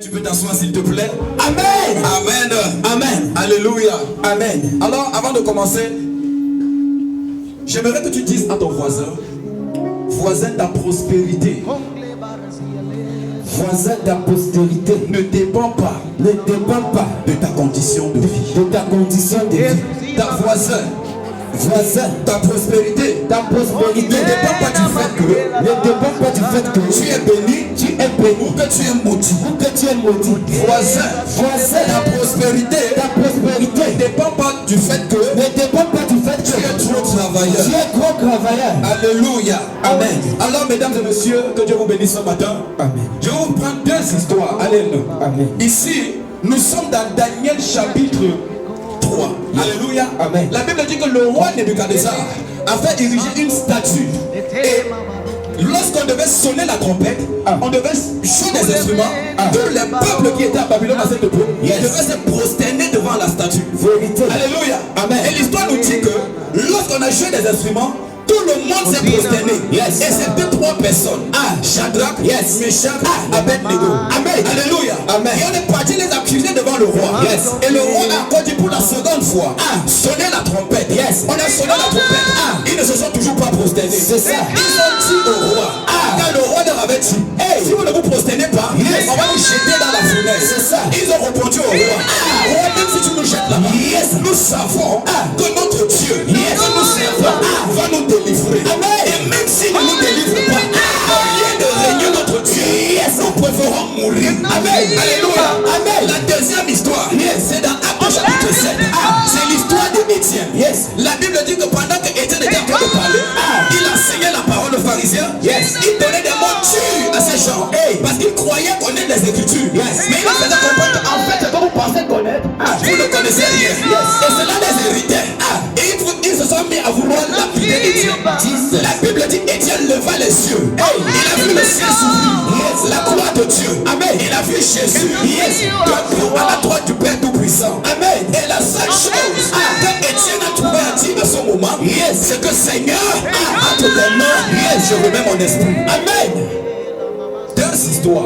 Tu peux t'asseoir s'il te plaît. Amen. Amen. Amen. Alléluia. Amen. Alors, avant de commencer, j'aimerais que tu dises à ton voisin, voisin, ta prospérité, Voisin, ta postérité ne dépend pas ne dépend pas de ta condition de vie. de ta condition de vie. Ta voisin, Voisin, ta prospérité ta prospérité ne dépend pas du fait que ne dépend pas du fait que tu es béni tu es béni ou que tu es maudit. ou que tu es maudit. Voisin, Voisin, ta prospérité ta prospérité ne dépend pas du fait que ne dépend pas du fait tu es que trop travailleur. tu es gros travailleur. Alléluia. Amen. Alors, mesdames et messieurs, que Dieu vous bénisse ce matin. Amen. Je vais vous prendre deux histoires. Alléluia. Amen. Ici, nous sommes dans Daniel chapitre 3. Alléluia. Amen. La Bible dit que le roi Nebuchadnezzar a fait ériger une statue. Et lorsqu'on devait sonner la trompette, on devait jouer des instruments. Tous les peuples qui étaient à Babylone à cette époque devaient se prosterner devant la statue. Vérité. Alléluia. Amen. Et l'histoire nous dit que lorsqu'on a joué des instruments, tout le monde s'est prosterné. Yes. Et c'était trois personnes. Shadrach, Meshach, Abednego. Amen. Alléluia. Amen. Et on est parti les accuser devant le roi. Yes. Et le roi a encore dit pour la seconde fois, sonnez la trompette. Yes. On a sonné la trompette. Ils ne se sont toujours pas prosternés. C'est ça. Ils ont dit au roi. Quand le roi leur avait dit, si vous ne vous prosternez pas, on va vous jeter dans la fournaise. C'est ça. Ils ont répondu au roi. Roi, même si tu nous jettes là-bas, nous savons que notre Dieu, que nous servons, va nous délivrer. Amen. Et même s'il ne nous délivre pas, au lieu de régner notre Dieu, nous préférons mourir. Amen. Alléluia. Amen. La deuxième histoire, c'est dans Actes chapitre 7. C'est l'histoire d'Étienne. La Bible dit que pendant que Étienne était en train de parler, il enseignait la parole aux pharisiens. Il donnait des mots durs à ces gens. Parce qu'il croyait connaître les Écritures. Mais il leur faisait comprendre qu'en fait, ce que vous pensez connaître, vous ne connaissez rien. Et cela les héritait. Et ils se sont mis à vouloir lapider Étienne. La Bible dit Étienne leva les yeux. Il a vu le ciel s'ouvrir. La gloire de Dieu. Amen. Il a vu Jésus. Debout à la droite du Père Tout-Puissant. Amen. Et la seule chose que Étienne a trouvé à dire à ce moment, c'est que Seigneur, entre tes mains, je remets mon esprit. Amen. Deux histoires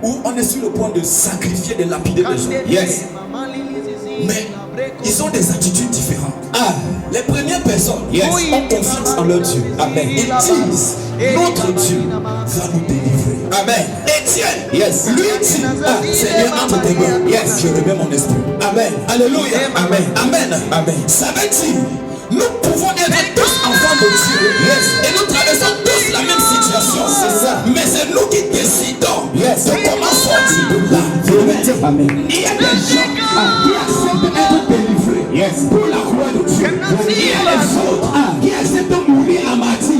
où on est sur le point de sacrifier, de lapider les gens. Mais ils ont des attitudes différentes. Les premières personnes ont confiance en leur Dieu. Amen. Ils disent, notre Dieu va nous délivrer. Amen. Étienne, lui dit, Seigneur, entre tes mains, je remets mon esprit. Amen. Alléluia. Amen. Amen. Amen. Ça veut dire, nous pouvons être tous enfants de Dieu. Et nous traversons tous la même situation. C'est ça. Mais c'est nous qui décidons de comment sortir de là. Amen. Il y a des gens qui acceptent d'être délivrés pour la gloire de Dieu. Il y a les autres qui acceptent de mourir à martyr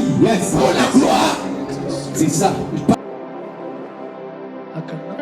pour la gloire. C'est ça. I cannot